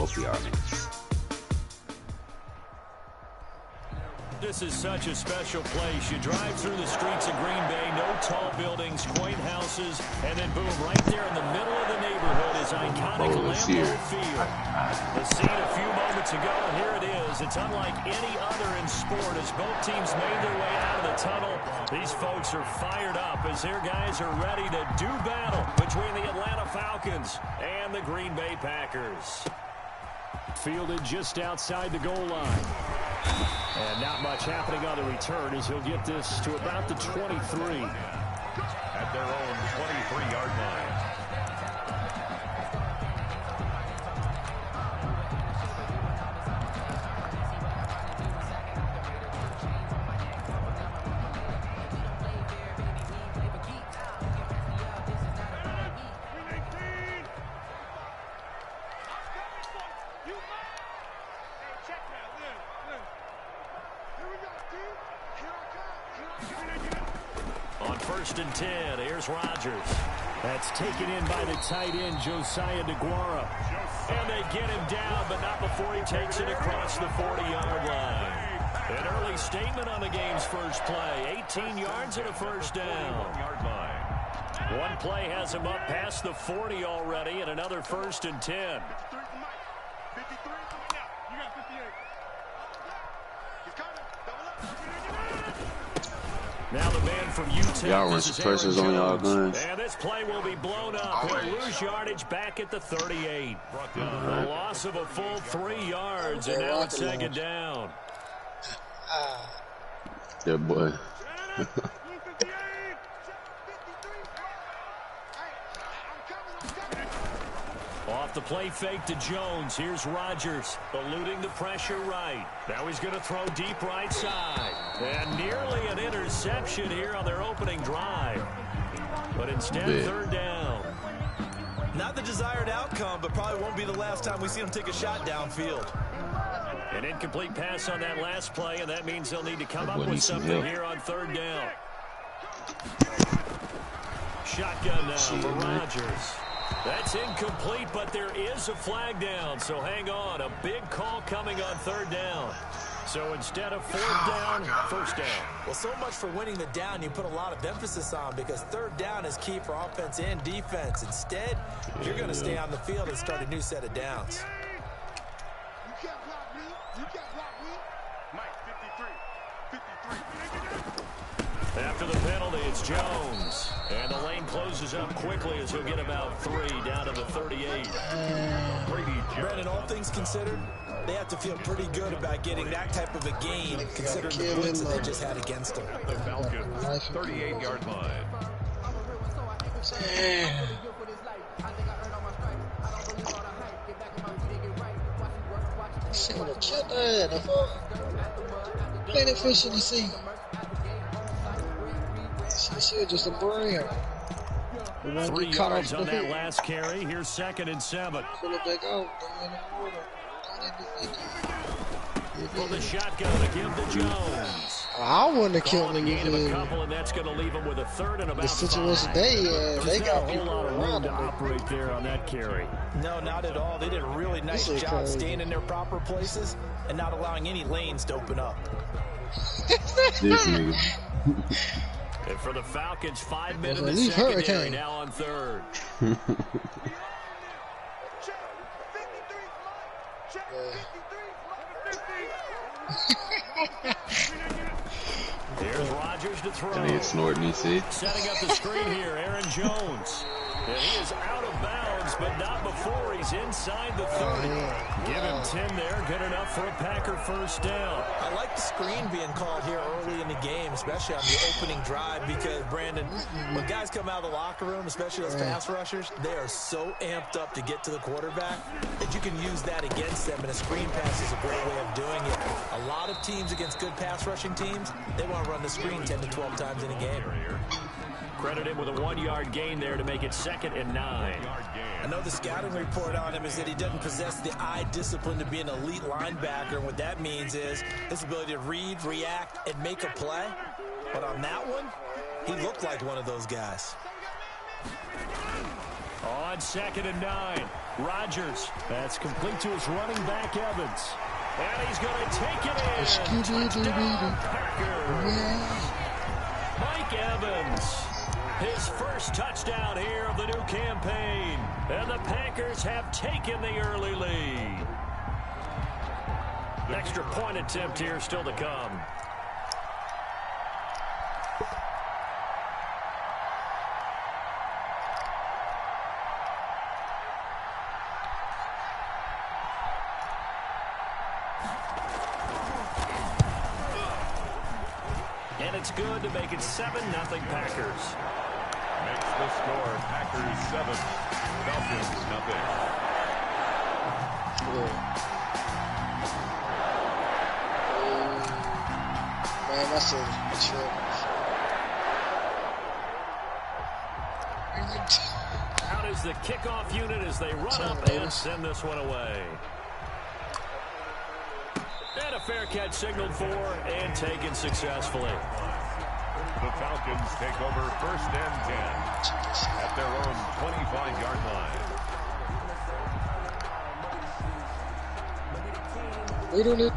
both of y'all. This is such a special place. You drive through the streets of Green Bay, no tall buildings, quaint houses, and then boom, right there in the middle of the neighborhood is iconic Lambeau Field. The scene a few moments ago, and here it is. It's unlike any other in sport as both teams made their way out of the tunnel. These folks are fired up as their guys are ready to do battle between the Atlanta Falcons and the Green Bay Packers. Fielded just outside the goal line. And not much happening on the return as he'll get this to about the 23. At their own 23-yard line. First and 10. Here's Rodgers. That's taken in by the tight end, Josiah DeGuara. And they get him down, but not before he takes it across the 40-yard line. An early statement on the game's first play. 18 yards and a first down. One play has him up past the 40 already, and another first and 10. Now the man from Utah. Y'all run suppressors on y'all guns. And this play will be blown up. He'll lose yardage back at the 38. A loss of a full 3 yards, and now it's second down. Yeah, boy. Off the play fake to Jones. Here's Rodgers, eluding the pressure right. Now he's going to throw deep right side. And nearly an interception here on their opening drive. But instead, third down. Not the desired outcome, but probably won't be the last time we see him take a shot downfield. An incomplete pass on that last play, and that means they'll need to come up with something here on third down. Shotgun now for Rodgers. That's incomplete, but there is a flag down, so hang on. A big call coming on third down. So instead of fourth down, first down. Well, so much for winning the down you put a lot of emphasis on because third down is key for offense and defense. Instead, you're going to stay on the field and start a new set of downs. You can't block me. You can't block me. Mike, 53. After the penalty, it's Jones. And the lane closes up quickly as he'll get about 3 down to the 38. Brandon, all things considered, they have to feel pretty good about getting that type of a gain considering the points that they just had against them. The Falcons, 38-yard line. Playing efficiency. She's just a brain. 3 yards on that last carry. Here's second and 7. Pull the shotgun to give to Jones. I wouldn't have killed him. A couple, and that's going to leave him with a third and about the situation they got a whole lot of room to operate there on that carry. No, not at all. They did a really nice job staying in their proper places and not allowing any lanes to open up. This nigga. And for the Falcons, 5 minutes in the secondary, now on third. Here's Rodgers to throw. And he's snorting, you see. Setting up the screen here, Aaron Jones. And he is out of bounds, but not before he's inside the 30. Give him 10 there, good enough for a Packer first down. I like the screen being called here early in the game, especially on the opening drive, because, Brandon, when guys come out of the locker room, especially those pass rushers, they are so amped up to get to the quarterback that you can use that against them, and a screen pass is a great way of doing it. A lot of teams against good pass rushing teams, they want to run the screen 10 to 12 times in a game. Credit him with a 1-yard gain there to make it 2nd and 9. I know the scouting report on him is that he doesn't possess the eye discipline to be an elite linebacker. And what that means is his ability to read, react, and make a play. But on that one, he looked like one of those guys. On 2nd and 9, Rodgers. That's complete to his running back, Evans. And he's going to take it in. Touchdown, Packers. Mike Evans. His first touchdown here of the new campaign. And the Packers have taken the early lead. Extra point attempt here still to come. And it's good to make it 7-0 Packers. Makes the score Packers 7, Falcons nothing. Man, that's a Out is the kickoff unit as they run up and send this one away. And a fair catch signaled for and taken successfully. The Falcons take over 1st and 10 at their own 25-yard line. We don't need.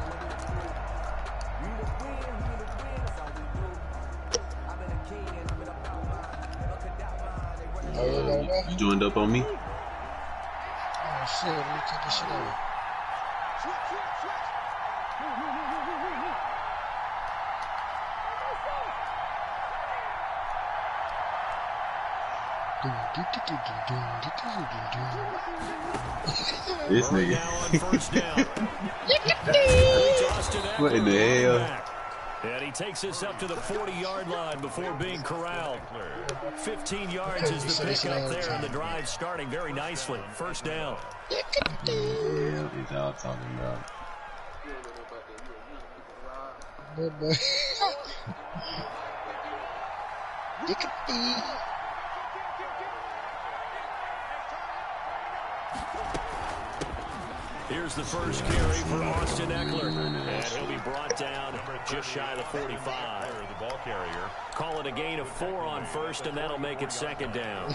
You joined up on me? Oh shit, let me take this shit out. This nigga. What in the hell? And he takes us up to the 40-yard line before being corralled. 15 yards is the pickup there, and the drive starting very nicely. 1st down. Yeah, he's all talking about. Here's the first carry for Austin Eckler. And he'll be brought down just shy of the 45. The ball carrier. Call it a gain of 4 on 1st, and that'll make it 2nd down.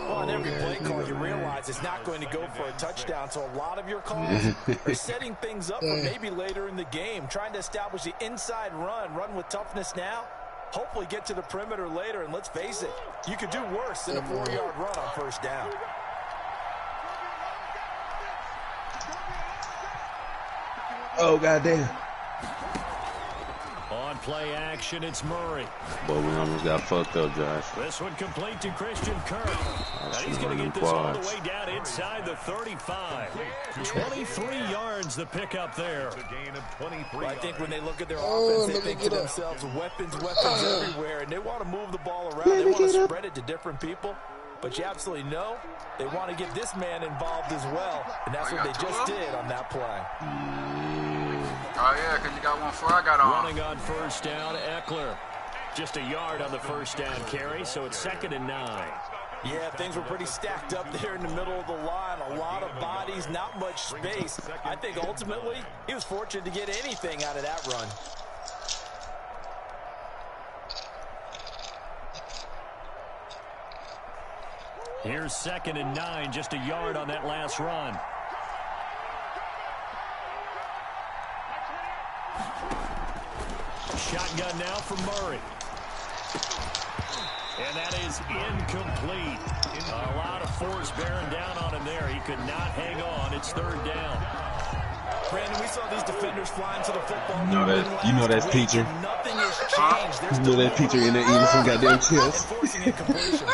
Well, on every play call, you realize it's not going to go for a touchdown, so a lot of your calls are setting things up for maybe later in the game, trying to establish the inside run with toughness now, hopefully get to the perimeter later, and let's face it, you could do worse than a 4-yard run on 1st down. Oh, goddamn. On play action, it's Murray. Boy, we almost got fucked up, Josh. This one complete to Christian Kirk. And he's going to get this all the way down inside the 35. 23 yards the pickup there. A gain of 23. Well, I think when they look at their offense, they think to themselves, weapons everywhere, and they want to move the ball around. They want to spread it to different people. But you absolutely know they want to get this man involved as well, and that's what they just did on that play. Oh, yeah, because you got one before I got on. Running on 1st down, Eckler. Just a yard on the 1st down carry, so it's 2nd and 9. Yeah, things were pretty stacked up there in the middle of the line. A lot of bodies, not much space. I think ultimately he was fortunate to get anything out of that run. Here's 2nd and 9, just a yard on that last run. Shotgun now from Murray. And that is incomplete. A lot of force bearing down on him there. He could not hang on. It's 3rd down. Brandon, we saw these defenders flying to the football. You know that's Peter. Nothing has changed. You know that Peter in there eating some goddamn chips. Forcing incompletions.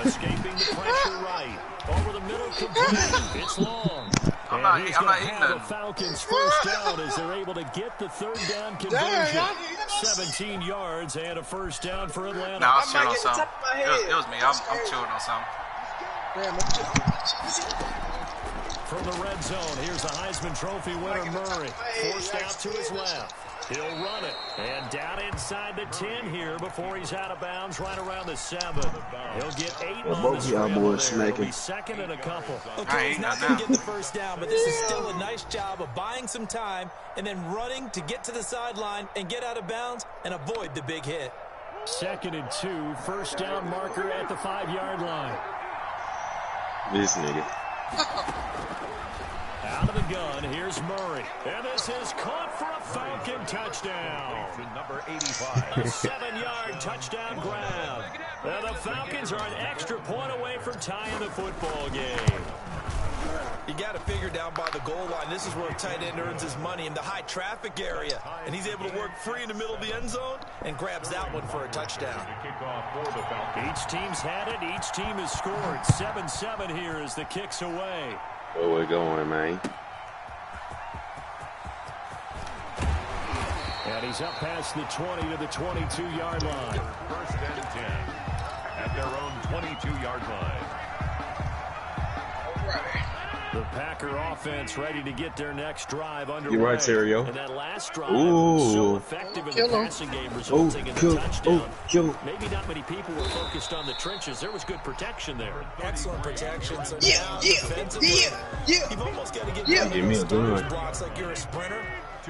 Escaping the pressure right. Over the middle, complete. It's long. I'm not eating the Falcons 1st down as they're able to get the 3rd down conversion. 17 yards and a 1st down for Atlanta. Nah, I was chewing on something. It was me. I'm chewing on something. From the red zone, here's the Heisman Trophy winner, Murray. Forced out to his left. He'll run it. And down inside the 10 here before he's out of bounds right around the 7. He'll get 8 on the scramble there. He'll be 2nd and a couple. Okay, he's not going to get the 1st down, but this is still a nice job of buying some time and then running to get to the sideline and get out of bounds and avoid the big hit. 2nd and 2, first down marker at the 5-yard line. This nigga. Out of the gun, here's Murray. And this is caught for a Falcon touchdown. Number 85. A 7-yard touchdown grab. And the Falcons are an extra point away from tying the football game. You got to figure down by the goal line. This is where a tight end earns his money, in the high traffic area. And he's able to work free in the middle of the end zone and grabs that one for a touchdown. Each team's had it. Each team has scored. 7-7 here as the kick's away. Where we going, man? And he's up past the 20 to the 22-yard line. First and 10 at their own 22-yard line. The Packer offense ready to get their next drive underway. You're right, Terrio. And that last drive was so effective in the passing game, resulting in the touchdown. Maybe not many people were focused on the trenches. There was good protection there. Excellent protection. So now defensively, you've almost got to get those blocks like you're a sprinter.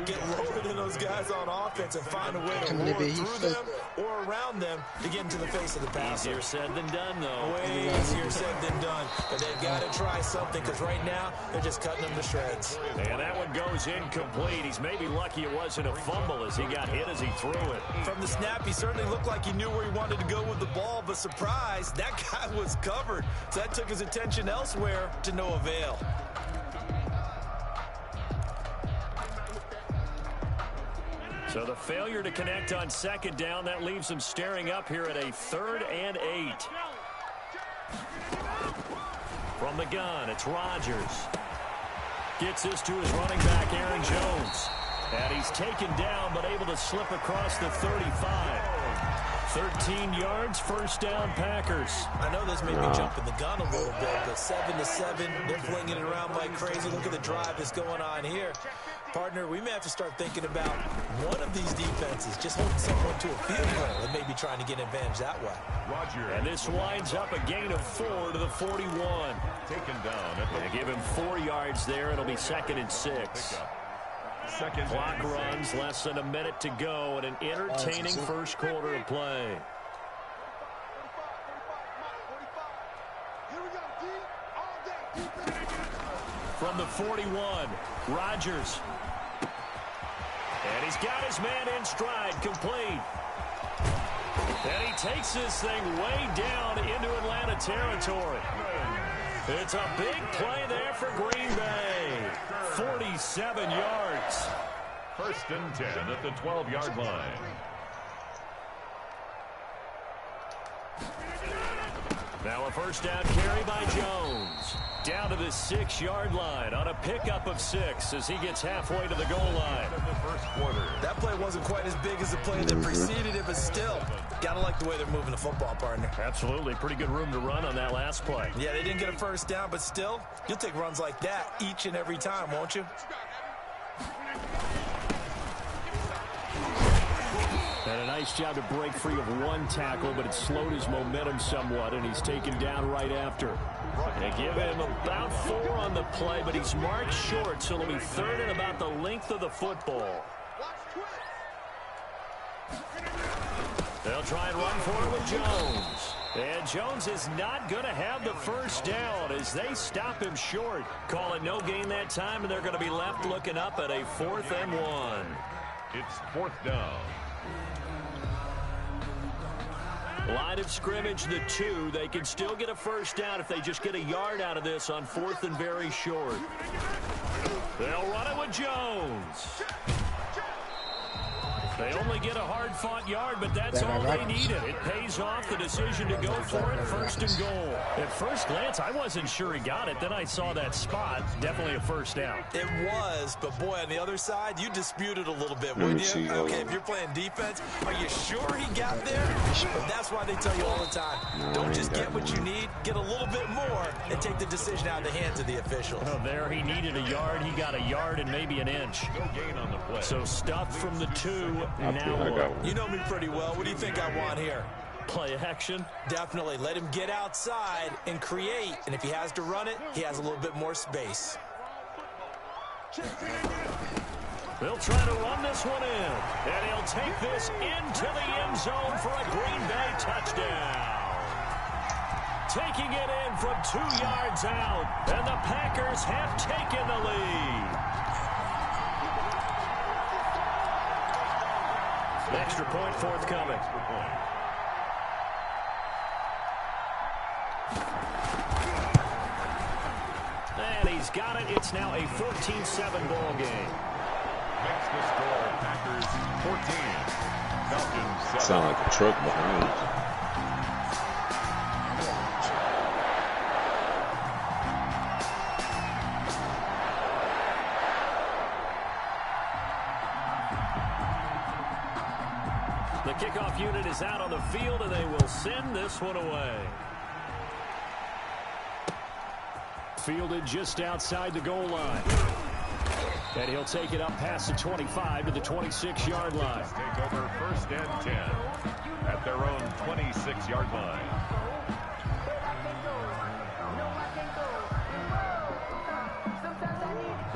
Get lower than those guys on offense and find a way to roar through them or around them to get into the face of the passer. Easier said than done, though. Way easier said than done. But they've got to try something, because right now they're just cutting them to shreds. And that one goes incomplete. He's maybe lucky it wasn't a fumble as he got hit as he threw it. From the snap, he certainly looked like he knew where he wanted to go with the ball, but surprise, that guy was covered. So that took his attention elsewhere to no avail. So the failure to connect on 2nd down, that leaves them staring up here at a 3rd and 8. From the gun, it's Rodgers. Gets this to his running back, Aaron Jones. And he's taken down, but able to slip across the 35. 13 yards, first down, Packers. I know this made me jump in the gun a little bit, but 7-7, they're flinging it around like crazy. Look at the drive that's going on here. Partner, we may have to start thinking about one of these defenses just holding someone to a field goal and maybe trying to get an advantage that way. And this winds up a gain of 4 to the 41. Taken down. They give him 4 yards there. It'll be 2nd and 6. Clock runs, less than a minute to go, and an entertaining first quarter of play. From the 41, Rodgers. And he's got his man in stride, complete. And he takes this thing way down into Atlanta territory. It's a big play there for Green Bay. 47 yards. First and 10 at the 12-yard line. Now a first down carry by Jones. Down to the 6-yard line on a pickup of 6 as he gets halfway to the goal line. That play wasn't quite as big as the play that preceded it, but still, gotta like the way they're moving the football, partner. Absolutely. Pretty good room to run on that last play. Yeah, they didn't get a first down, but still, you'll take runs like that each and every time, won't you? And a nice job to break free of one tackle, but it slowed his momentum somewhat, and he's taken down right after. They give him about 4 on the play, but he's marked short, so it'll be 3rd and about the length of the football. They'll try and run for it with Jones. And Jones is not going to have the first down as they stop him short. Call it no gain that time, and they're going to be left looking up at a 4th and 1. It's 4th down. Line of scrimmage, the 2. They can still get a first down if they just get a yard out of this on 4th and very short. They'll run it with Jones. They only get a hard-fought yard, but that's all they needed. It pays off the decision to go for it, 1st and goal. At first glance, I wasn't sure he got it. Then I saw that spot. Definitely a first down. It was, but boy, on the other side, you disputed a little bit, wouldn't you? Okay, if you're playing defense, are you sure he got there? But that's why they tell you all the time, don't just get what you need, get a little bit more, and take the decision out of the hands of the officials. Oh, there he needed a yard. He got a yard and maybe an inch. No gain on the play. So stuffed from the 2. Now you know me pretty well. What do you think I want here? Play action. Definitely. Let him get outside and create. And if he has to run it, he has a little bit more space. They'll try to run this one in, and he'll take this into the end zone for a Green Bay touchdown. Taking it in from 2 yards out, and the Packers have taken the lead. Extra point forthcoming. And he's got it. It's now a 14-7 ball game. Makes the score Packers 14. Falcons 7. Sound like a truck behind. The kickoff unit is out on the field, and they will send this one away. Fielded just outside the goal line. And he'll take it up past the 25 to the 26-yard line. Take over 1st and 10 at their own 26-yard line.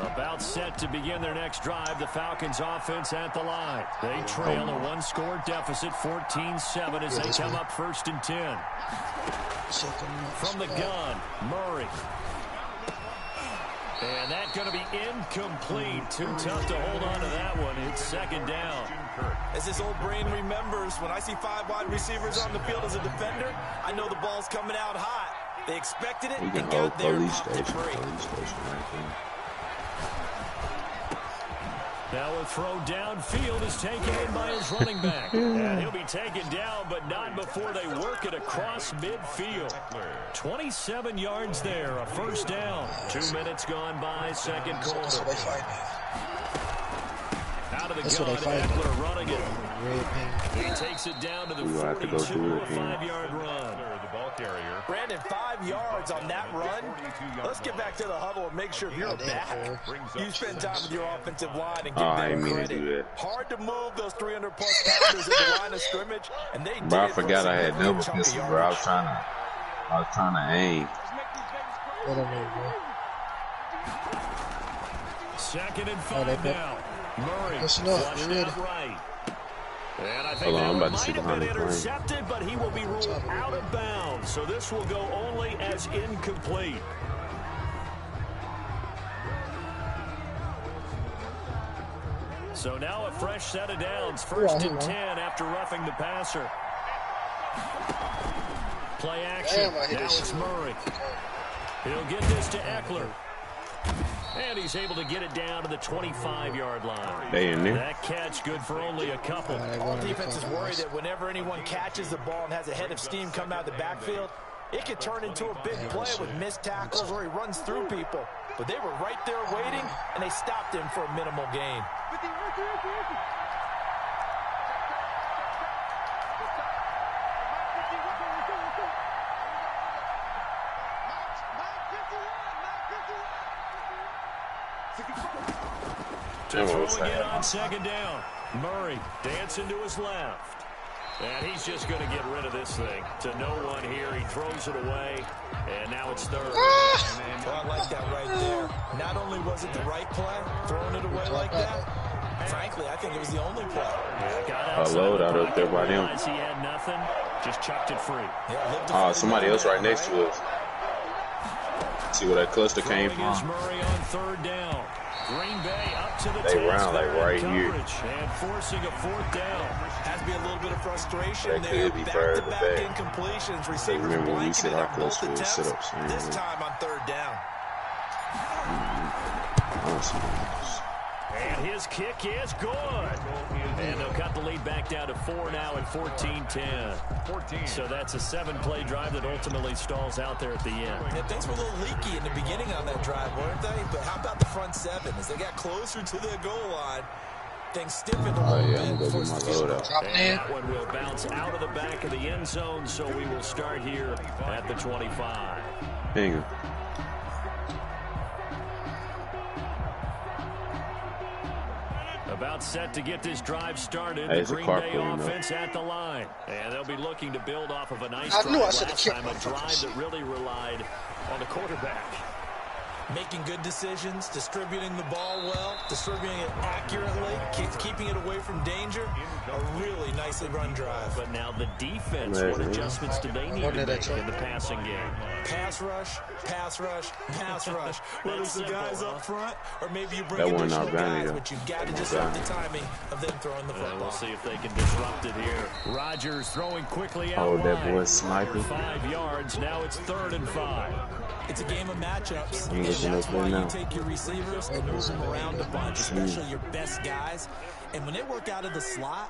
About set to begin their next drive, the Falcons offense at the line. They trail a one-score deficit, 14-7, as they come up 1st and 10. From the gun, Murray. And that's going to be incomplete. Too tough to hold on to that one. It's 2nd down. As this old brain remembers, when I see 5 wide receivers on the field as a defender, I know the ball's coming out hot. They expected it and got there and popped it free. Now a throw downfield is taken in by his running back. And he'll be taken down, but not before they work it across midfield. 27 yards there, a 1st down. 2 minutes gone by, 2nd quarter. Out of the gun, Eckler running it. He takes it down to the 42, a 5-yard run. Brandon, 5 yards on that run. Let's get back to the huddle and make sure if you're a back, you spend time with your offensive line and give them credit. Hard to move those 300-plus pounders at the line of scrimmage, and they did. Bro, I forgot I had double pistols, bro. I was trying to aim. 2nd and 5 now. Murray flushed out right. And I think that might have been intercepted, but he will be ruled out of bounds. So this will go only as incomplete. So now a fresh set of downs. 1st and 10 after roughing the passer. Play action. Now it's Murray. He'll get this to Eckler. And he's able to get it down to the 25-yard line. They in there. That catch good for only a couple. All defenses worry that whenever anyone catches the ball and has a head of steam come out of the backfield, it could turn into a big play with missed tackles or he runs through people. But they were right there waiting, and they stopped him for a minimal gain. To throw again on 2nd down. Murray dancing to his left. And he's just going to get rid of this thing. To no one here. He throws it away. And now it's 3rd. Well, I like that right there. Not only was it the right play, throwing it away like that, frankly, I think it was the only play. Yeah, A load out up there by them. He had nothing. Just chucked it free. Somebody else right next to us. See where that cluster came from. Murray on 3rd down. Green Bay up to the they round like right here. And forcing a 4th down. Has to be a little bit of frustration that there. Could be further Back-to-back incompletions. Receivers remember when we blanketed said our on both cluster attempts. sit-ups. This time on 3rd down. And his kick is good. And they'll cut the lead back down to 4 now at 14-10. So that's a 7-play drive that ultimately stalls out there at the end. Yeah, things were a little leaky in the beginning on that drive, weren't they? But how about the front 7? As they got closer to the goal line, things stiffened a little bit. I'm going to go get my load out. And that one will bounce out of the back of the end zone, so we will start here at the 25. Hang on. About set to get this drive started. The Green Bay offense at the line. And they'll be looking to build off of a nice drive last time, a drive that really relied on the quarterback. Making good decisions, distributing the ball well, distributing it accurately, keeping it away from danger. A really nicely run drive. But now the defense, what adjustments do they need to make in the passing game? Pass rush, pass rush, pass rush. Whether it's the guys up front or maybe you bring That additional guys, but you've got to disrupt the timing of them throwing the football. We'll see if they can disrupt it here. Rodgers throwing quickly out Oh, that boy wide. sniping. 5 yards. Now it's 3rd and 5. It's a game of matchups, and English that's why now. you take your receivers and move them around a bunch, especially your best guys. And when they work out of the slot,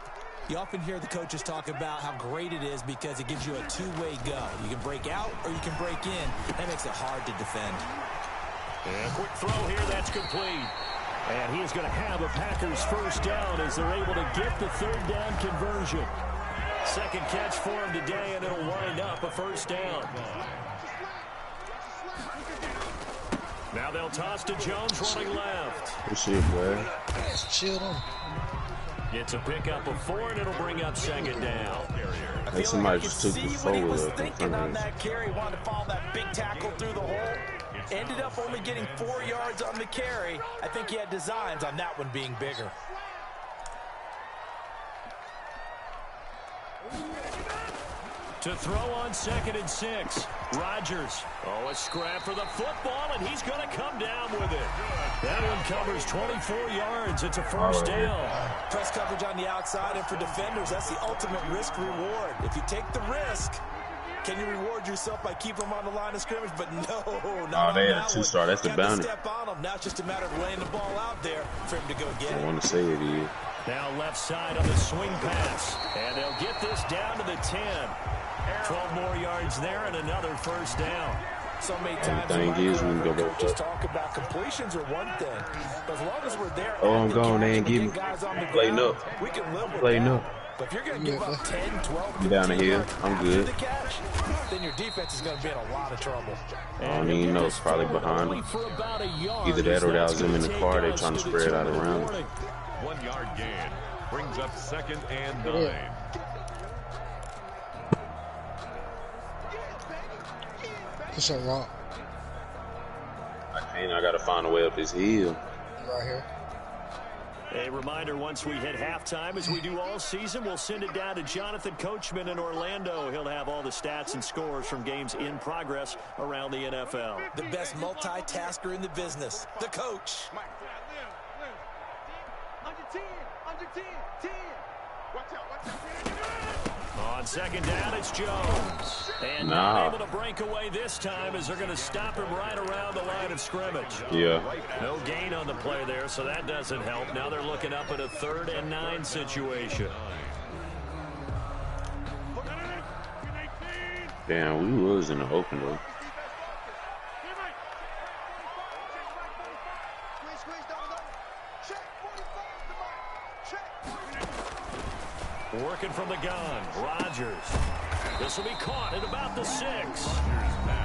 you often hear the coaches talk about how great it is because it gives you a two-way go. You can break out or you can break in. That makes it hard to defend. And a quick throw here, that's complete. And he is going to have a Packers first down as they're able to get the 3rd down conversion. Second catch for him today, and it'll wind up a first down. Now they'll toss to Jones running left. Good shit, boy. Shield him. It's a pickup of 4, and it'll bring up 2nd down. Like somebody just took the What he forward was up in thinking front on of us. that carry, wanted to follow that big tackle through the hole. Ended up only getting 4 yards on the carry. I think he had designs on that one being bigger. To throw on 2nd and 6. Rodgers. Oh, a scrap for the football, and he's going to come down with it. That one covers 24 yards. It's a first down. Press coverage on the outside, and for defenders, that's the ultimate risk-reward. If you take the risk, can you reward yourself by keeping them on the line of scrimmage? But no, not they on had that a 2-star. one. That's the Got to bounty. step on them. Now it's just a matter of laying the ball out there for him to go get I it. want to say it is. Now left side on the swing pass. And they'll get this down to the 10. 12 more yards there and another first down. So many times coaches talk about completions are one thing, but as long as we're there, I'm going. They ain't giving me. Playing up. We can live with Playing that. up. But if you're going to give up 10, 12, I'm down the hill. I'm good. the catch, then your defense is going to be in a lot of trouble. I don't even know. It's probably behind them. Either that or that was them in the car. They're trying to spread it out around. 1 yard gain. Brings up 2nd and 9. Push that rock. I gotta find a way up this hill. Right here. A reminder, once we hit halftime, as we do all season, we'll send it down to Jonathan Coachman in Orlando. He'll have all the stats and scores from games in progress around the NFL. The best multitasker in the business, the coach. Under 10, under 10, 10. Watch out, watch out. On 2nd down, it's Jones. And not able to break away this time as they're going to stop him right around the line of scrimmage. Yeah. No gain on the play there, so that doesn't help. Now they're looking up at a 3rd and 9 situation. Damn, we was in the open though. Working from the gun, Rodgers. This will be caught at about the 6.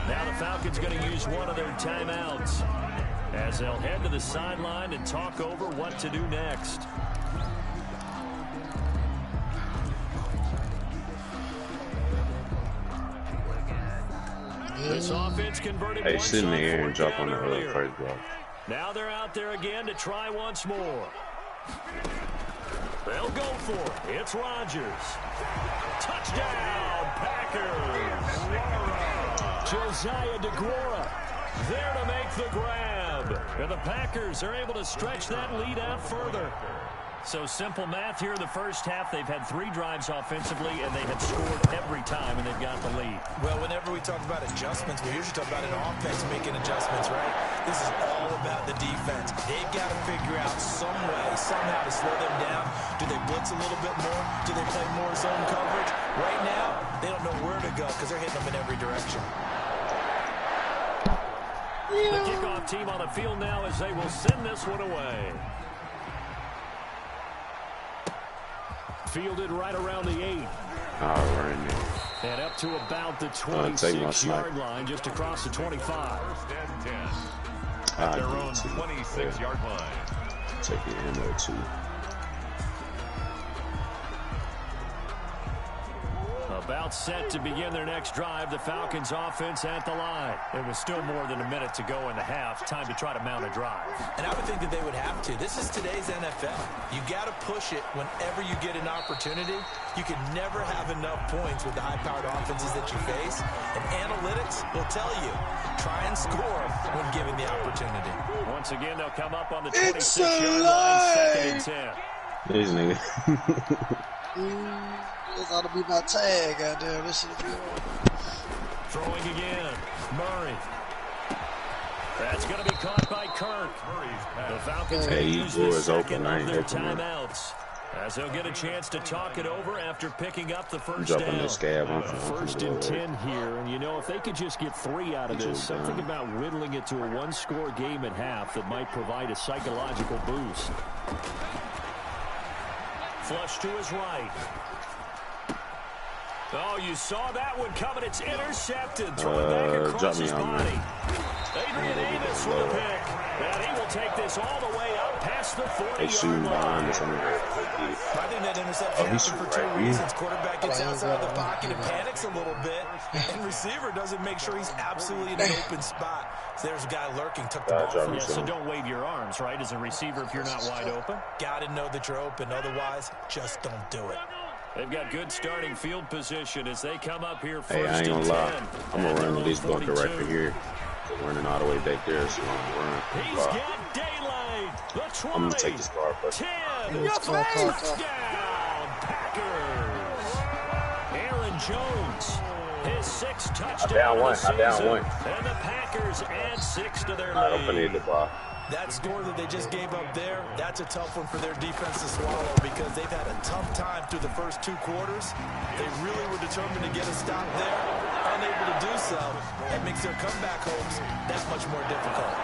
Now the Falcons going to use one of their timeouts as they'll head to the sideline and talk over what to do next. This offense converted Hey, one sit in the shot air and fourth drop down on the earlier. first block. Now they're out there again to try once more. They'll go for it. It's Rodgers. Touchdown, Packers. Josiah DeGuara there to make the grab. And the Packers are able to stretch that lead out further. So simple math here in the first half. They've had 3 drives offensively, and they have scored every time, and they've got the lead. Well, whenever we talk about adjustments, we usually talk about an offense making adjustments, right? This is all about the defense. They've got to figure out some way, somehow to slow them down. Do they blitz a little bit more? Do they play more zone coverage? Right now, they don't know where to go because they're hitting them in every direction. The kickoff team on the field now as they will send this one away. Fielded right around the 8. Right now. And up to about the 26-yard line, just across the 25. 1st and 10. At their own 26-yard line. Take it in there, too. A About set to begin their next drive. The Falcons offense at the line. It was still more than a minute to go in the half. Time to try to mount a drive. And I would think that they would have to. This is today's NFL. You got to push it whenever you get an opportunity. You can never have enough points with the high-powered offenses that you face. And analytics will tell you, try and score when given the opportunity. Once again, they'll come up on the 26-yard line, 2nd and 10. These niggas. This ought to be my tag out there. This should be on. Throwing again. Murray. That's going to be caught by Kirk. The Falcons going to use this second of their timeouts, as they'll get a chance to talk it over after picking up the first down. First and 10 here, and you know, if they could just get 3 out of this, something about whittling it to a one-score game at half that might provide a psychological boost. Flush to his right. Oh, you saw that one coming. It's intercepted. Throwing back across his body. Adrian Davis with a pick. And he will take this all the way up past the 40-yard line. I think that interception happened for 2 reasons. Quarterback gets outside of the pocket and panics a little bit. And receiver doesn't make sure he's absolutely in an open spot. So there's a guy lurking, took the ball from him. So don't wave your arms, right, as a receiver if you're not wide open. Got to know that you're open. Otherwise, just don't do it. They've got good starting field position as they come up here first. Hey, I ain't gonna lie. I'm gonna run with this bunker right here. Running all the way back there, so I'm gonna run. He's got daylight. The 20, I'm gonna take this car first. 10, touchdown, Packers. Aaron Jones, his 6th touchdown of the season. And the Packers add 6 to their lead. That score that they just gave up there, that's a tough one for their defense to swallow because they've had a tough time through the first 2 quarters. They really were determined to get a stop there. Unable to do so, that makes their comeback hopes that much more difficult.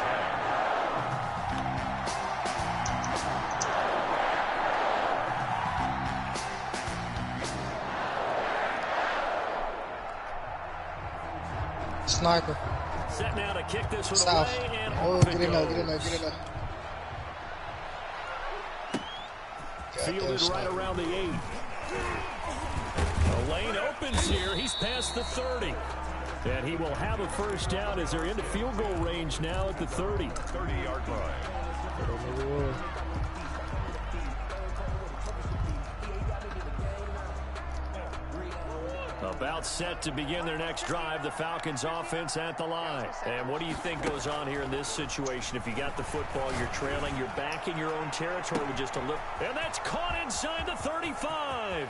Sniper. Set now to kick this one South. away and Get in there. Fielded right around the 8. The lane opens here. He's past the 30. And he will have a first down as they're into field goal range now at the 30. 30-yard line. About set to begin their next drive, the Falcons offense at the line. And what do you think goes on here in this situation? If you got the football, you're trailing, you're back in your own territory with just a little. And that's caught inside the 35.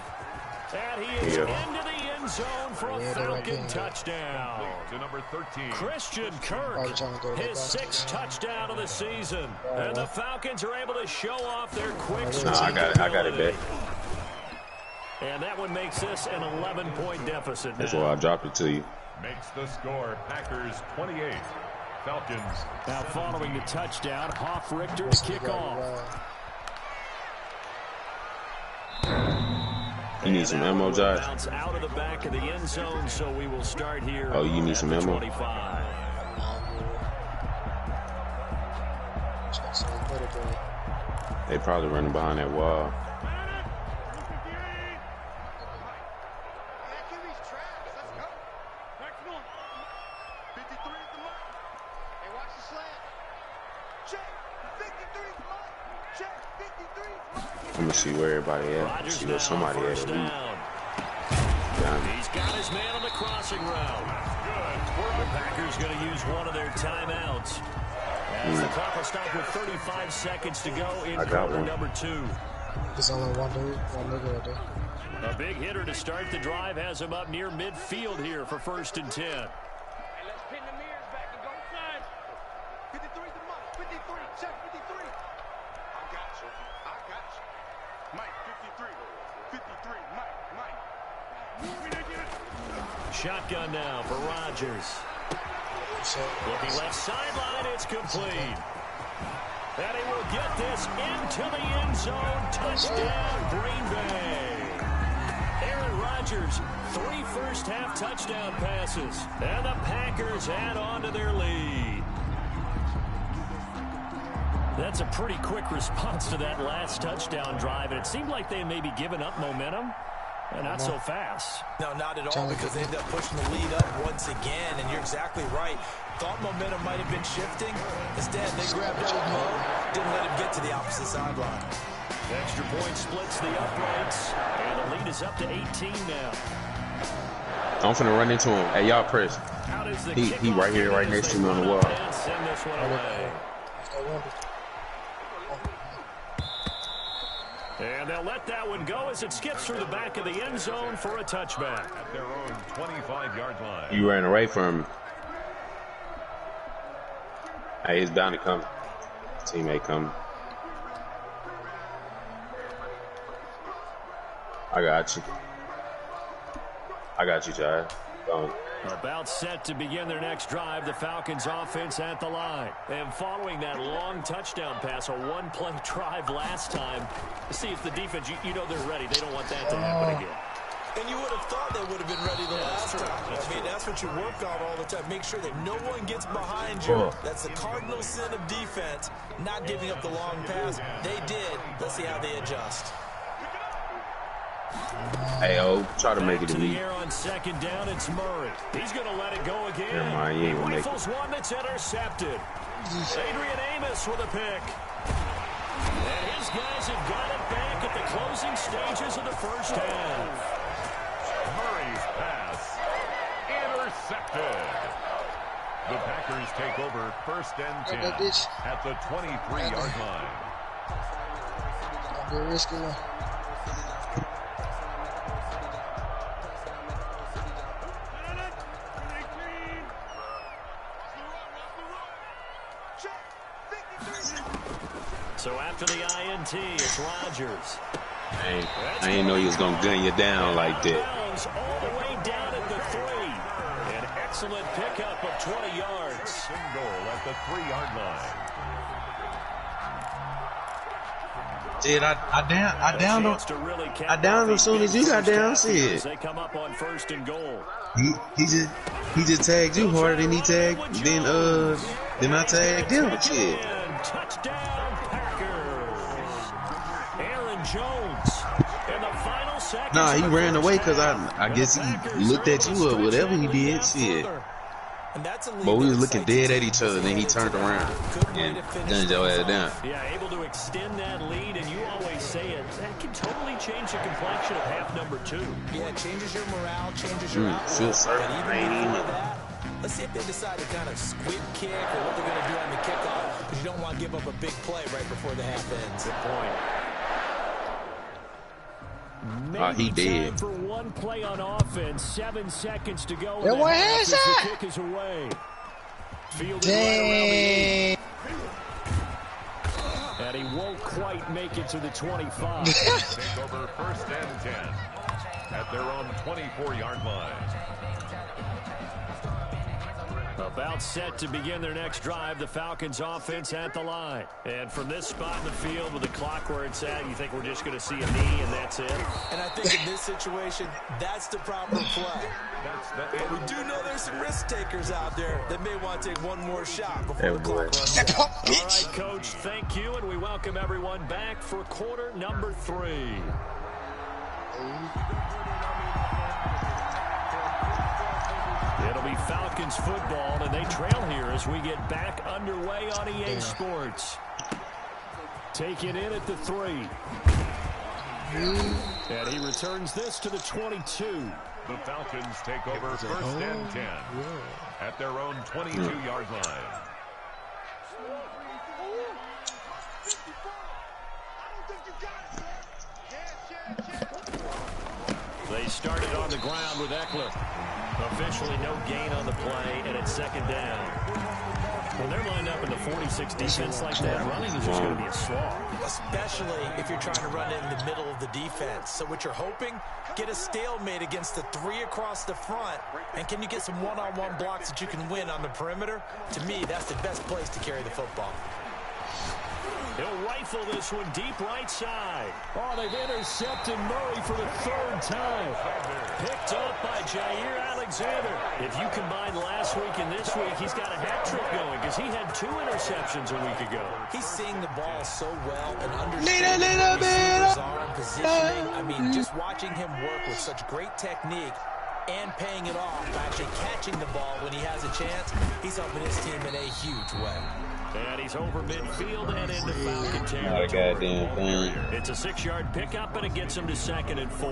And he is into the end zone for a Falcon touchdown. To number 13. Christian Kirk, his 6th touchdown of the season. And the Falcons are able to show off their quick streak. I got it back. And that one makes this an 11-point deficit now. That's why I dropped it to you. Makes the score Packers 28. Falcons. Now following the touchdown, Hoff-Richter to kick off. You need some ammo, Josh? Out of the back of the end zone, so we will start here. Oh, you need some ammo? 25. They probably running behind that wall. I'm gonna see where everybody at. See where somebody at. He's got his man on the crossing route. The Packers going to use one of their timeouts. As the clock will stop with 35 seconds to go in quarter number 2. There's only one nigga right there. A big hitter to start the drive has him up near midfield here for 1st and 10. Shotgun now for Rodgers. Looking left sideline, it's complete. And he will get this into the end zone. Touchdown, Green Bay. Aaron Rodgers, 3 first-half touchdown passes. And the Packers add on to their lead. That's a pretty quick response to that last touchdown drive. And it seemed like they may be giving up momentum. Not so fast. No, not at all, because they end up pushing the lead up once again, and you're exactly right. Thought momentum might have been shifting. Instead, they grabbed old Mo, didn't let him get to the opposite sideline. The extra point splits the uprights, and the lead is up to 18 now. I'm finna run into him. Hey, y'all press. He right here, right next to me on the wall. Send this one away. And they'll let that one go as it skips through the back of the end zone for a touchback. At their own 25-yard line. You ran away from him. Hey, he's bound to come. Teammate coming. I got you, Jai. Go on. About set to begin their next drive, the Falcons offense at the line. And following that long touchdown pass, a one-play drive last time, see if the defense, you know they're ready. They don't want that to happen again. And you would have thought they would have been ready the last time. I mean, that's what you work on all the time. Make sure that no one gets behind you. That's the cardinal sin of defense, not giving up the long pass. They did. Let's see how they adjust. Hey, try to make it to me. On second down, it's Murray. He's going to let it go again. Never mind, he ain't gonna make it. One that's intercepted. Adrian Amos with a pick. And his guys have got it back at the closing stages of the first half. Murray's pass intercepted. The Packers take over first and 10 at the 23-yard line. Be a risky one. So after the INT, it's Rodgers. I ain't know he was gonna gun you down like that. All the way down at the 3. An excellent pickup of 20 yards. Goal at the 3-yard line. Dude, I downed him as soon as you got down. See it. They come up on first and goal. He just tagged you harder than he tagged. Then I tagged him. Shit. Touchdown Packers. Aaron Jones in the final seconds. Nah, he ran away because I guess he looked at you or whatever he did. Shit. But we was looking dead at each other, then he turned around and gunned your ass down. Yeah, able to extend that lead, and you always say it, that can totally change the complexion of half number 2. Yeah, it changes your morale, changes your outlook. But even before that, let's see if they decide to kind of squib kick or what they're going to do on the kickoff, because you don't want to give up a big play right before the half ends. Good point. He did. For one play on offense, 7 seconds to go. And one headshot. The kick is away. Dang. And he won't quite make it to the 25. Take over first and 10 at their own 24-yard line. About set to begin their next drive, the Falcons offense at the line. And from this spot in the field with the clock where it's at, you think we're just going to see a knee and that's it? And I think in this situation, that's the proper play. But we do know there's some risk takers out there that may want to take one more shot before the clock runs out. All right, Coach, thank you, and we welcome everyone back for quarter number 3. It'll be Falcons football, and they trail here as we get back underway on EA Sports. Take it in at the 3. And he returns this to the 22. The Falcons take over first and 10 at their own 22-yard line. They started on the ground with Eckler. Officially no gain on the play, and it's second down. When they're lined up in the 46 defense like that, running is just going to be a slog. Especially if you're trying to run it in the middle of the defense. So what you're hoping, get a stalemate against the 3 across the front, and can you get some one-on-one blocks that you can win on the perimeter? To me, that's the best place to carry the football. He'll rifle this one deep right side. Oh, they've intercepted Murray for the 3rd time. Picked up by Jair Alexander. If you combine last week and this week, he's got a hat trick going because because he had 2 interceptions a week ago. He's seeing the ball so well and understanding where receivers are and positioning. I mean, just watching him work with such great technique and paying it off by actually catching the ball when he has a chance, he's helping his team in a huge way. And he's over midfield and into Falcon territory. Not a goddamn thing. It's a 6-yard pickup, and it gets him to 2nd and 4.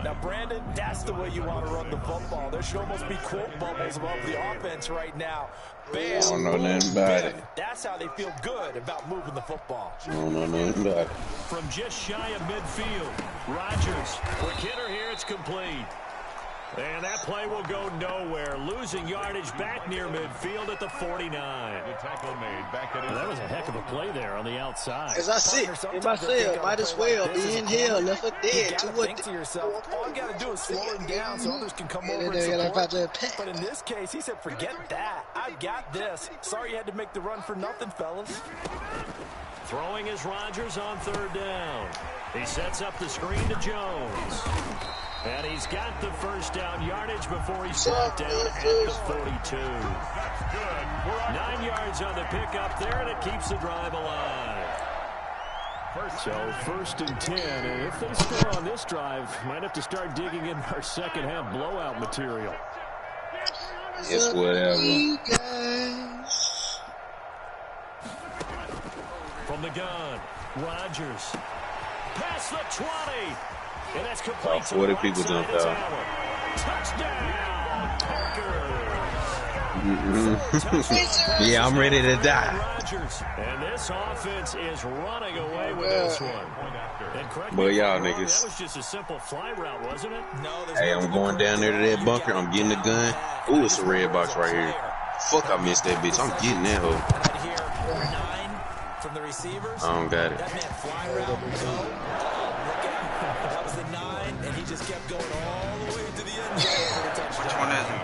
Now, Brandon, that's the way you want to run the football. There should almost be quote bubbles above the offense right now. Bam, I don't know nothing about it. That's how they feel good about moving the football. I don't know nothing about it. From just shy of midfield, Rodgers. Quick hitter here, it's complete. And that play will go nowhere. Losing yardage back near midfield at the 49. The tackle made back at his That was a heck of a play there on the outside. As I said, if I said, might as well be in hell, left for dead. You gotta think to yourself, all you gotta do is slow him down so others can come over and support. But in this case, he said, forget that. I've got this. Sorry you had to make the run for nothing, fellas. Throwing is Rodgers on 3rd down. He sets up the screen to Jones. And he's got the first down yardage before he's brought down at the 42. 9 yards on the pickup there, and it keeps the drive alive. So 1st and 10, and if they score on this drive, might have to start digging in our second half blowout material. It's whatever. From the gun, Rodgers. Past the 20. And that's complete. About 40 people jumped out. Touchdown, Packers. Yeah, I'm ready to die. And this offense is running away with this one. But y'all niggas. That was just a simple fly route, wasn't it? No, Hey, I'm going down there to that bunker. I'm getting the gun. Ooh, it's a red box right here. Fuck, I missed that bitch. I'm getting that hoe. Right here, 9 from the receivers. I don't got it. That meant fly route, go. Look out. That was the 9, and he just kept going all the way to the end zone for the touchdown. Which one is it?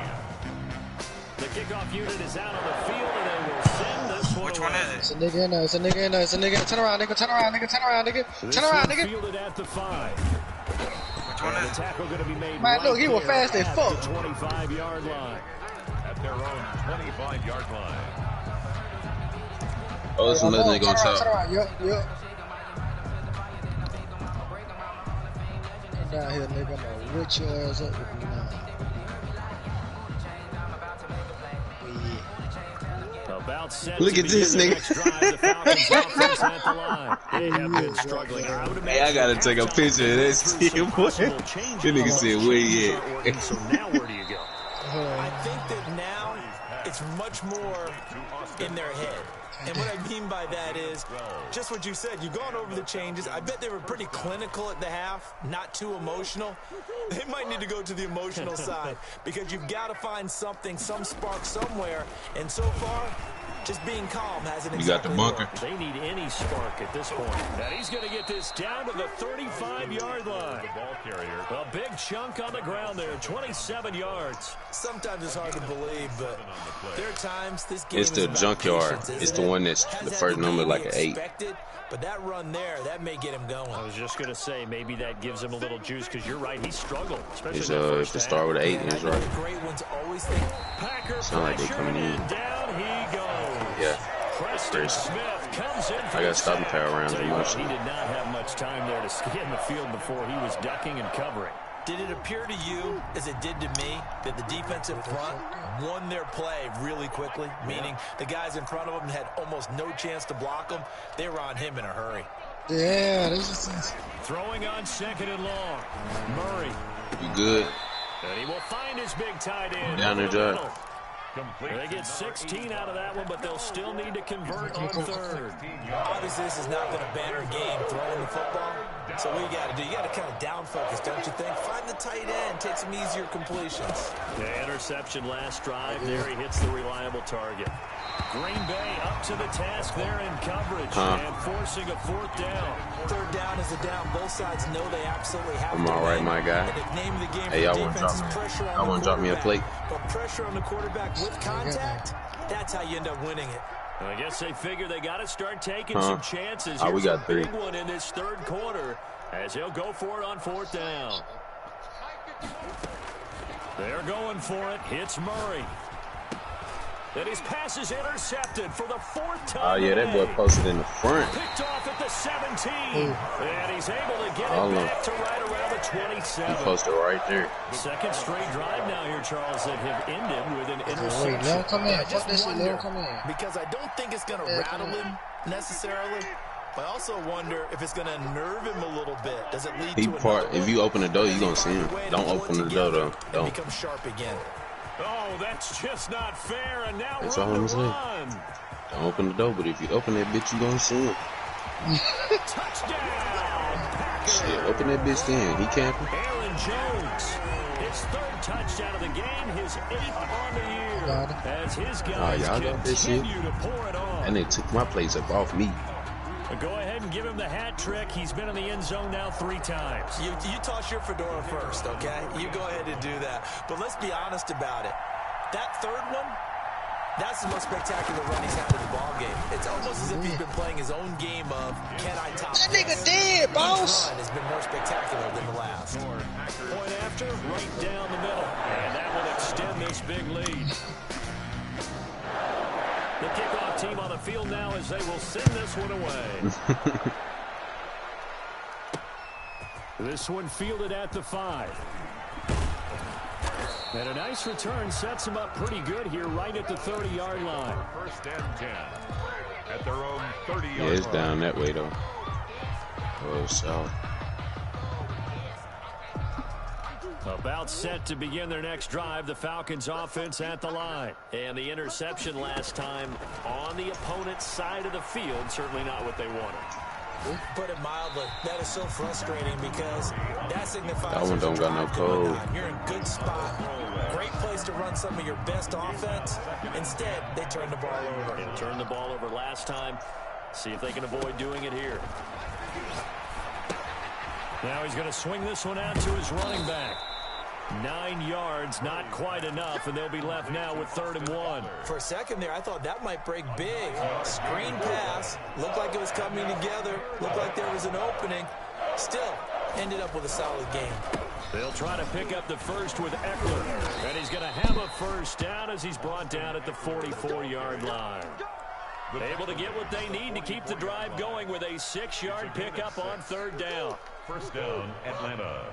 The kickoff unit is out on the field, and they will send this one. Which one is it? It's a nigga in there, it's a nigga in there, it's a nigga. Turn around, nigga, turn around, nigga, turn around, nigga. Turn around, nigga. Fielded at the 5. Which one is it? Tackle going to be made. Man, look, he was fast as fuck. 25-yard line. at their own 25-yard line. Oh, there's another nigga on top. Yup. Come down here, nigga. I'm gonna rip your ass up with you now. Look at this nigga. Hey, I gotta take a picture of this team, boy. That nigga said, where he at? So now where do you go? I think that now it's much more in their head. And what I mean by that is just what you said. You've gone over the changes. I bet they were pretty clinical at the half, not too emotional. They might need to go to the emotional side because you've got to find something, some spark somewhere. And so far, just being calm hasn't exactly You got the bunker. worked. They need any spark at this point. And he's going to get this down to the 35-yard line. The ball carrier. A big chunk on the ground there, 27 yards. Sometimes it's hard to believe, but there are times this game It's the is about junkyard. patience, It's isn't the it? one that's Has the that first number, game like we an 8. expected? But that run there, that may get him going. I was just going to say, maybe that gives him a little juice because you're right, he struggled. Especially It's, in that if first it start with an 8, And I it's think right. the great ones always think, Packer Sound like they pressure, coming in. and down he goes. Yeah. Preston Chris. Smith comes in for I got the stopping sack. power around Tell the you what, motion. he did not have much time there to scan the field before he was ducking and covering. did it appear to you, as it did to me, that the defensive front won their play really quickly? Meaning the guys in front of them had almost no chance to block him. They were on him in a hurry. Yeah, this is. Throwing on second and long. Murray. You good? And he will find his big tight end. Down there, Josh. Complete. They get 16 out of that one, but they'll still need to convert on third. Obviously, this has not been a banner game throwing the football. So what you got to do, you got to kind of down focus, don't you think? Find the tight end, take some easier completions. The interception last drive there. He hits the reliable target. Green Bay up to the task there in coverage and forcing a fourth down. Third down is a down. Both sides know they absolutely have I'm to all right, win. my guy. And the name of the game Hey, for y'all want to defense drop is me? pressure on Y'all the want to drop me a plate? quarterback. But pressure on the quarterback with contact, that's how you end up winning it. I guess they figure they got to start taking some chances. Oh, we Here's got a 3. big one in this third quarter as he'll go for it on fourth down. They're going for it. Hits Murray. And his pass is intercepted for the 4th time. Oh, yeah, that boy posted in the front. Picked off at the 17. And he's able to get it back to right around the 27. He posted right there. Second straight drive now here, Charles, that have ended with an interception. Wait, let him come in. Fuck this shit, let him come in. Because I don't think it's going to rattle him necessarily. I also wonder if it's going to nerve him a little bit. Does it lead to If you open the door, you're going to see him. Don't open the door, though. Don't. Become sharp again. Oh, that's just not fair. And now that's all I'm saying. Don't open the door, but if you open that bitch, you're going to see him. Touchdown! Shit, open that bitch then. He camping. Aaron Jones, his 3rd touchdown of the game, his 8th on the year. As his guys continue to pour it on. And they took my plays up off me. Go ahead and give him the hat trick. He's been in the end zone now 3 times. You toss your fedora first, okay? You go ahead and do that. But let's be honest about it. That 3rd one, that's the most spectacular run he's had in the ballgame. It's almost as if he's been playing his own game of, can I top that nigga dead, boss? Each run has been more spectacular than the last. Point after, right down the middle. And that will extend this big lead. The kickoff team on the field now as they will send this one away. This one fielded at the 5. And a nice return sets them up pretty good here right at the 30-yard line. 1st and 10 at their own 30-yard line. Yeah, it's down that way, though. Oh, south. About set to begin their next drive, the Falcons offense at the line. And the interception last time on the opponent's side of the field, certainly not what they wanted. Put it mildly, that is so frustrating because that signifies that one don't got no code. You're in good spot. Great place to run some of your best offense. Instead, they turn the ball over. And turned the ball over last time. See if they can avoid doing it here. Now he's going to swing this one out to his running back. 9 yards, not quite enough, and they'll be left now with 3rd and 1. For a second there, I thought that might break big. Screen pass, looked like it was coming together, looked like there was an opening. Still, ended up with a solid game. They'll try to pick up the first with Eckler, and he's going to have a 1st down as he's brought down at the 44-yard line. Able to get what they need to keep the drive going with a 6-yard pickup on 3rd down. 1st down, Atlanta.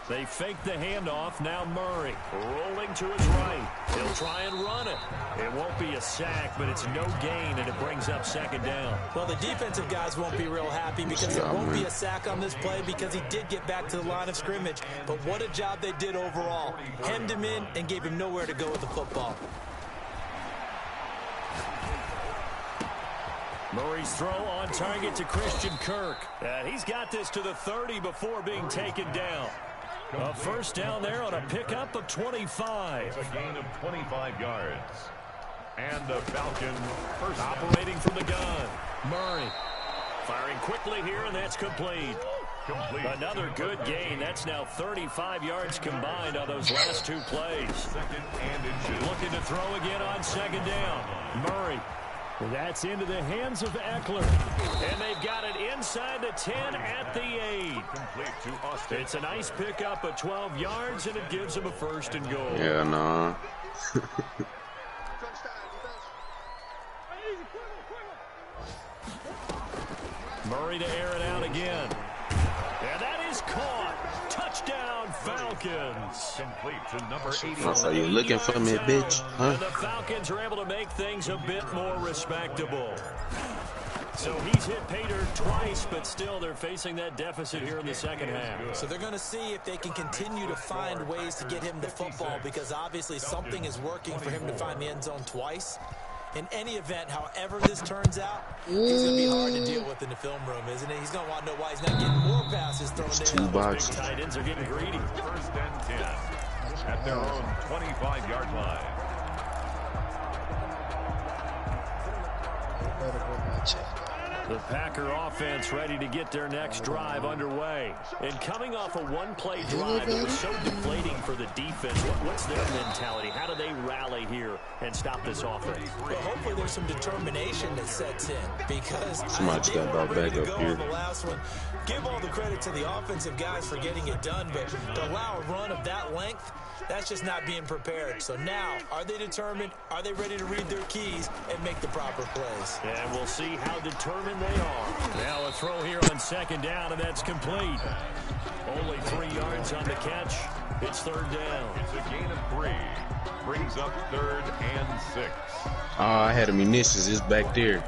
They fake the handoff. Now Murray rolling to his right. He'll try and run it. It won't be a sack, but it's no gain, and it brings up 2nd down. Well, the defensive guys won't be real happy because it won't be a sack on this play because he did get back to the line of scrimmage. But what a job they did overall. Hemmed him in and gave him nowhere to go with the football. Murray's throw on target to Christian Kirk. He's got this to the 30 before being taken down. A 1st down there on a pickup of 25. A gain of 25 yards. And the Falcons first operating from the gun. Murray firing quickly here, and that's complete. Another good gain. That's now 35 yards combined on those last 2 plays. 2nd and 2. Looking to throw again on 2nd down. Murray. That's into the hands of Eckler. And they've got it inside the 10 at the 8. Complete to Austin. It's a nice pickup of 12 yards, and it gives them a 1st and goal. Yeah, nah. Murray to air it out again. And that is caught. Touchdown, Falcons. Complete to number 80. So you looking for me, bitch? Huh? And the Falcons are able to make things a bit more respectable. So he's hit Pater twice, but still they're facing that deficit here in the 2nd half. So they're going to see if they can continue to find ways to get him the football because obviously something is working for him to find the end zone twice. In any event, however this turns out, he's going to be hard to deal with in the film room, isn't it? He's going to want to know why he's not getting more passes thrown in. 2 boxes. Tight ends are getting greedy. 1st and 10 at their own 25-yard line. The Packer offense ready to get their next drive underway. And coming off a 1-play drive that was so deflating one for the defense. What's their mentality? How do they rally here and stop this offense? Well, hopefully there's some determination that sets in because somebody's got brought back up here. The last one. Give all the credit to the offensive guys for getting it done, but to allow a run of that length, that's just not being prepared. So now, are they determined? Are they ready to read their keys and make the proper plays? And we'll see how determined they are. Now a throw here on second down, and that's complete. Only 3 yards on the catch. It's third down. It's a gain of 3. Brings up 3rd and 6. I had a munitions. It's back there.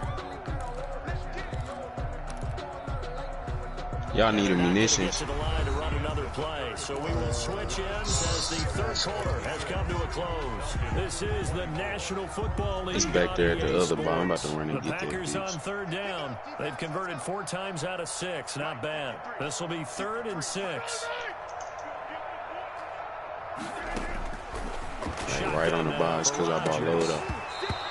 Y'all need a munitions. To the line to run another play, so we will switch ends as the third quarter has come to a close. This is the National Football League. It's back there at the other bar. I'm about to run and the get that. Packers on third down. They've converted 4 times out of 6. Not bad. This will be 3rd and 6. Right on the box because I bought load up.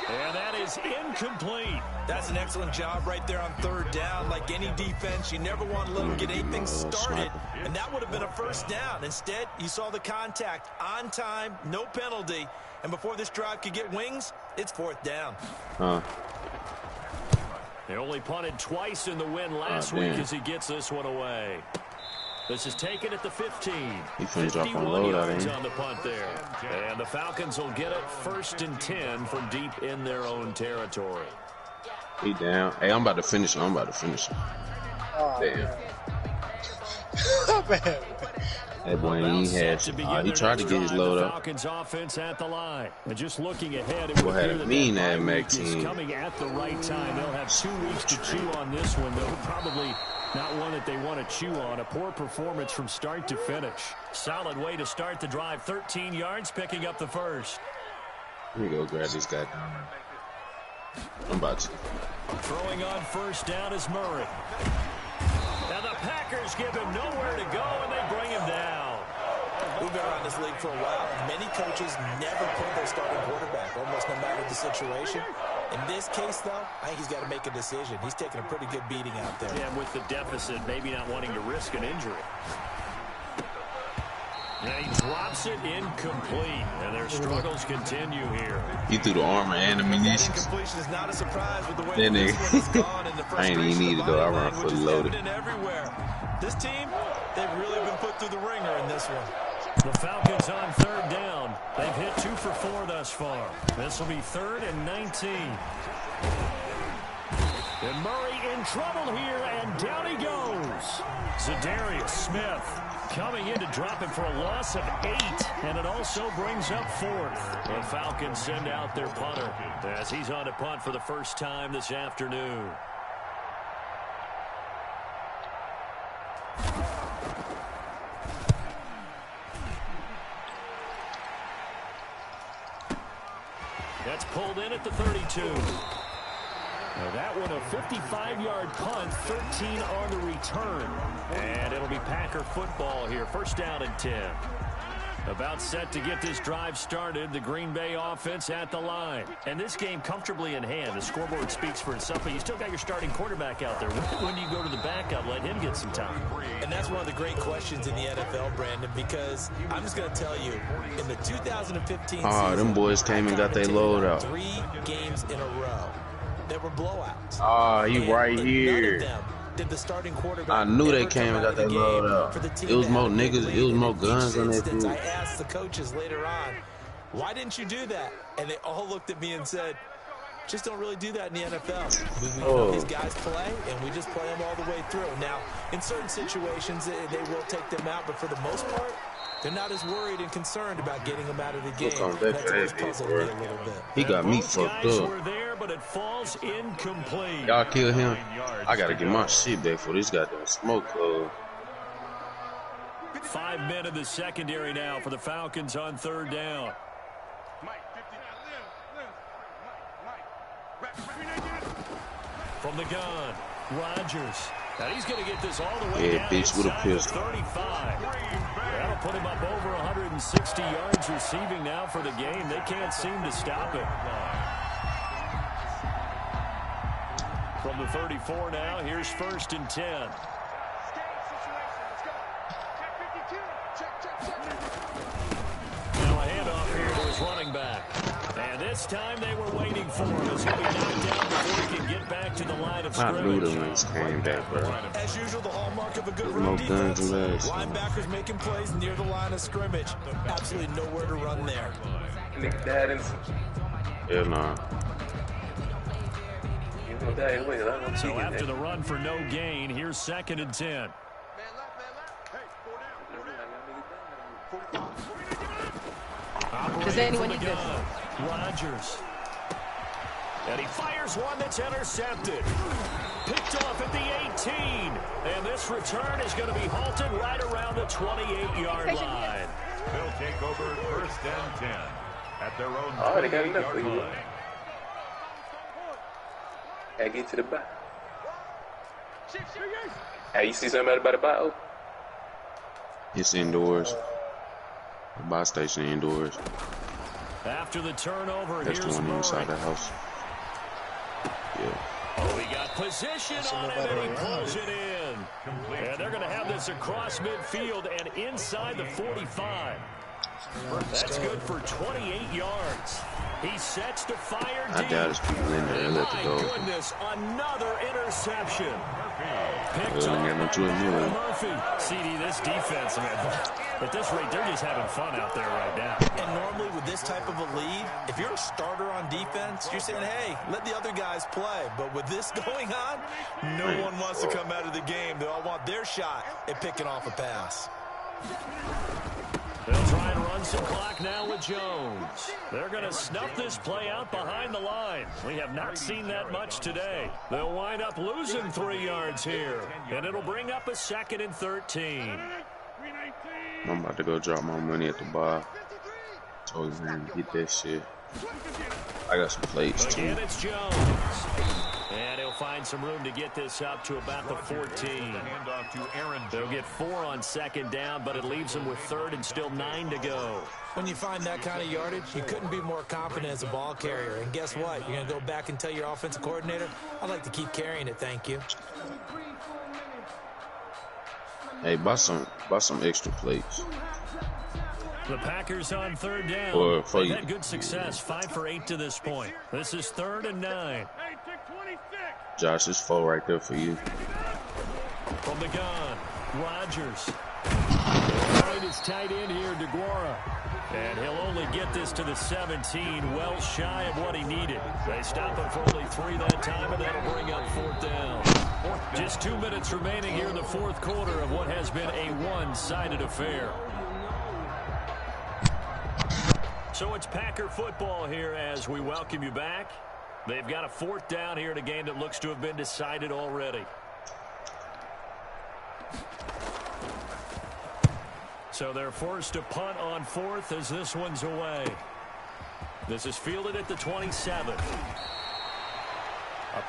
And that is incomplete. That's an excellent job right there on third down. Like any defense, you never want to let them get anything started. And that would have been a first down. Instead, you saw the contact on time, no penalty. And before this drive could get wings, it's 4th down. They only punted twice in the win last week as he gets this one away. This is taken at the 15. He finished off on load out of on the punt there. And the Falcons will get it 1st and 10 from deep in their own territory. He down. Hey, I'm about to finish him. Damn. That boy ain't had. He tried to get his load up. Falcons offense at the line. And just looking ahead, it would have mean that Mac team coming at the right time. They'll have 2 weeks to chew on this one, though. Probably not one that they want to chew on. A poor performance from start to finish. Solid way to start the drive. 13 yards, picking up the first. Let me go grab this guy. I'm about to. Throwing on first down is Murray. Now the Packers give him nowhere to go, and they bring him down. We've been around this league for a while. Many coaches never put their starting quarterback, almost no matter the situation. In this case, though, I think he's got to make a decision. He's taking a pretty good beating out there. Yeah, with the deficit, maybe not wanting to risk an injury. And he drops it incomplete, and their struggles continue here. He threw the armor and the munitions. Incompletion is not a surprise with the way Then this one has gone, and the I ain't even need to go. I run fully loaded. Everywhere. This team, they've really been put through the ringer in this one. The Falcons on third down. They've hit 2 for 4 thus far. This will be 3rd and 19. And Murray in trouble here, and down he goes. Zadarius Smith coming in to drop him for a loss of 8, and it also brings up 4th. The Falcons send out their punter as he's on to punt for the first time this afternoon. That's pulled in at the 32. Now that one, a 55-yard punt, 13 on the return. And it'll be Packer football here. First down and 10. About set to get this drive started. The Green Bay offense at the line. And this game comfortably in hand. The scoreboard speaks for itself, but you still got your starting quarterback out there. When do you go to the backup? Let him get some time. And that's one of the great questions in the NFL, Brandon, because I'm just going to tell you, in the 2015 season, them boys came and got their load out. 3 games in a row. There were blowouts. He right here. None of them did the starting quarterback. I knew they came and got that load out. It was more niggas. It was more guns on that field. I asked the coaches later on, why didn't you do that? And they all looked at me and said, just don't really do that in the NFL. We know these guys play, and we just play them all the way through. Now, in certain situations, they will take them out, but for the most part, they're not as worried and concerned about getting them out of the game. That's what's puzzled me a little bit. He got me fucked up. Were there, but it falls incomplete. Y'all kill him. I gotta get my shit back for this goddamn smoke club. 5 men in the secondary now for the Falcons on third down. From the gun, Rodgers. Now he's going to get this all the way down bitch with a pistol. 35. That'll put him up over 160 yards receiving now for the game. They can't seem to stop it. From the 34 now, here's 1st and 10. This time they were waiting for him as he'll be knocked down before he can get back to the line of scrimmage. I knew the wings came back, bro. As usual, the hallmark of a good No run defense. linebackers Making plays near the line of scrimmage. Absolutely nowhere to run there. Yeah, nah. So after the run for no gain, here's 2nd and 10. Does anyone need this? Rodgers. And he fires one that's intercepted. Picked off at the 18. And this return is going to be halted right around the 28-yard line. They'll take over 1st and 10 at their own 28-yard line. I get to the bye. Hey, you see something about the bye? It's indoors. The buy station indoors. After the turnover, that's here's the one Murray. inside the house. Yeah. Oh, he got position on it, and he pulls it in. And they're going to have this across midfield and inside the 45. That's good for 28 yards. He sets to fire deep. I doubt there's people in there. They let it go. My goodness, another interception. Picked off Murphy. CD, this defense, man. At this rate, they're just having fun out there right now. And normally with this type of a lead, if you're a starter on defense, you're saying, hey, let the other guys play. But with this going on, no one wants to come out of the game. They all want their shot at picking off a pass. They'll try and run some clock now with Jones. They're going to snuff this play out behind the line. We have not seen that much today. They'll wind up losing 3 yards here, and it'll bring up a 2nd and 13. I'm about to go drop my money at the bar. Told him to get that shit. I got some plates too. Again, it's Jones. And he'll find some room to get this up to about the 14. They'll get 4 on 2nd down, but it leaves them with 3rd and still 9 to go. When you find that kind of yardage, you couldn't be more confident as a ball carrier. And guess what? You're going to go back and tell your offensive coordinator, I'd like to keep carrying it, thank you. Hey, buy some extra plates. The Packers on 3rd down. They've had good success, 5 for 8 to this point. This is 3rd and 9. Josh, it's 4 right there for you. From the gun, Rodgers. They'll find his tight end here, DeGuara. And he'll only get this to the 17, well shy of what he needed. They stop him for only 3 that time, and that'll bring up 4th down. Just 2 minutes remaining here in the 4th quarter of what has been a one-sided affair. So it's Packer football here as we welcome you back. They've got a 4th down here in a game that looks to have been decided already. So they're forced to punt on 4th as this one's away. This is fielded at the 27. A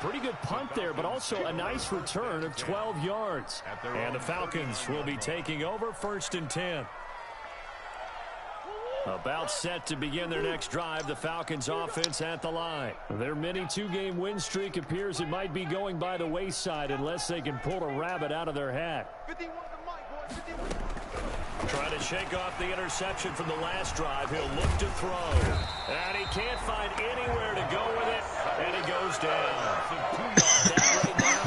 pretty good punt there, but also a nice return of 12 yards. And the Falcons will be taking over 1st and 10. About set to begin their next drive, the Falcons offense at the line. Their mini 2-game win streak appears it might be going by the wayside unless they can pull a rabbit out of their hat. Trying to shake off the interception from the last drive. He'll look to throw. And he can't find anywhere to go with it. And he goes down. That right now,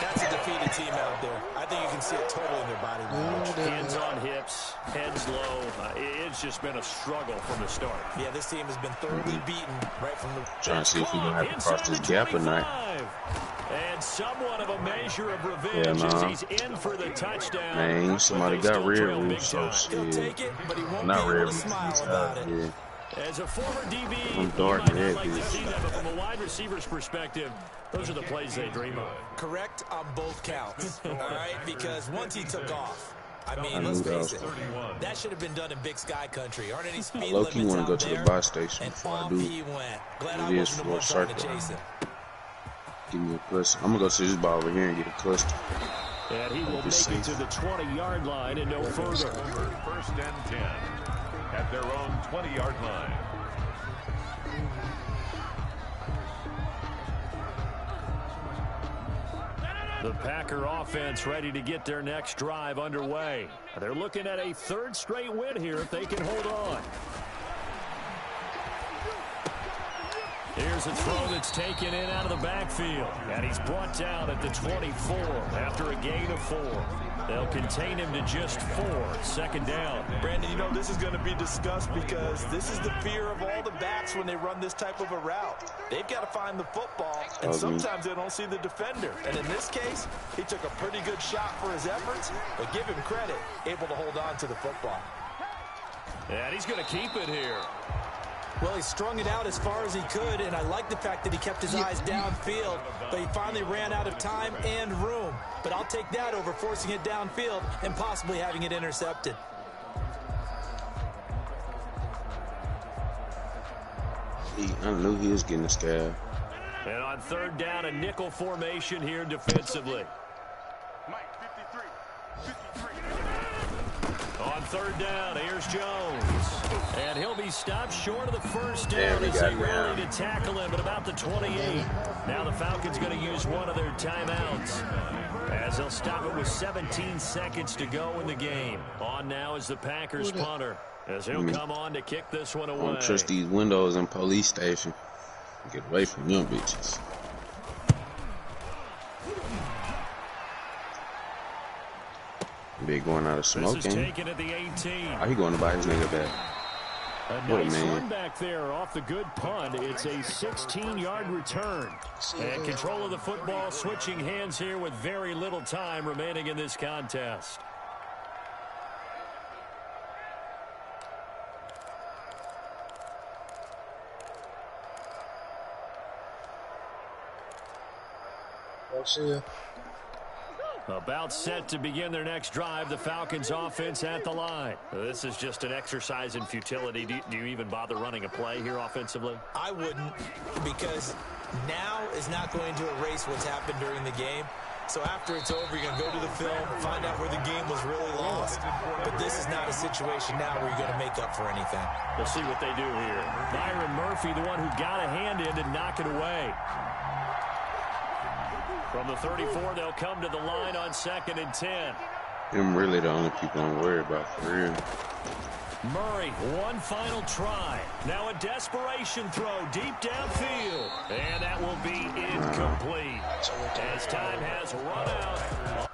that's a defeated team out there. I think you can see it totally in their body language. Hands on hips, heads low. It's just been a struggle from the start. Yeah, this team has been thoroughly beaten right from the... Trying to see if we can have to cross this gap or not. And somewhat of a measure of revenge as he's in for the touchdown. Man, somebody got rear roots, so shit. Not rear roots. Yeah. As a former DB, I'm dark you might not like to see that, but from a wide receiver's perspective, those are the plays they dream of. Correct on both counts, all right? Because once he took off, I mean, let's face it, that should have been done in Big Sky Country. Aren't any speed limits want to out go to the there? buy station And before I off do. he went. Glad I It is wasn't the for a one trying to circle. chase him. Give me a cluster. I'm gonna go to this ball over here and get a cluster. And he will make it to the 20-yard line and no further. 1st and 10 at their own 20-yard line. The Packer offense ready to get their next drive underway. They're looking at a 3rd straight win here if they can hold on. Here's a throw that's taken in out of the backfield. And he's brought down at the 24 after a gain of 4. They'll contain him to just 4. Second down. Brandon, you know this is going to be discussed because this is the fear of all the backs when they run this type of a route. They've got to find the football, and sometimes they don't see the defender. And in this case, he took a pretty good shot for his efforts, but give him credit, able to hold on to the football. And he's going to keep it here. Well, he strung it out as far as he could, and I like the fact that he kept his eyes downfield, but he finally ran out of time and room. But I'll take that over forcing it downfield and possibly having it intercepted. I knew he was getting a scab. And on third down, a nickel formation here defensively. On third down, here's Jones. And he'll be stopped short of the first down as they rally to tackle him at about the 28. Now the Falcons going to use one of their timeouts as they'll stop it with 17 seconds to go in the game. On now is the Packers punter as he'll come on to kick this one away. I don't trust these windows in police station. Get away from them bitches. Big going out of smoking. This is taken at the 18. How he going to buy his nigga back? A nice run back there off the good punt. It's a 16-yard return. And control of the football switching hands here with very little time remaining in this contest. I'll see you. About set to begin their next drive, the Falcons offense at the line. This is just an exercise in futility. Do you even bother running a play here offensively? I wouldn't, because now is not going to erase what's happened during the game. So after it's over, you're going to go to the film, find out where the game was really lost. But this is not a situation now where you're going to make up for anything. We'll see what they do here. Byron Murphy, the one who got a hand in to knock it away. From the 34, they'll come to the line on 2nd and 10. Them really the only people I'm worried about, for real. Murray, one final try. Now a desperation throw deep downfield. And that will be incomplete. As time has run out.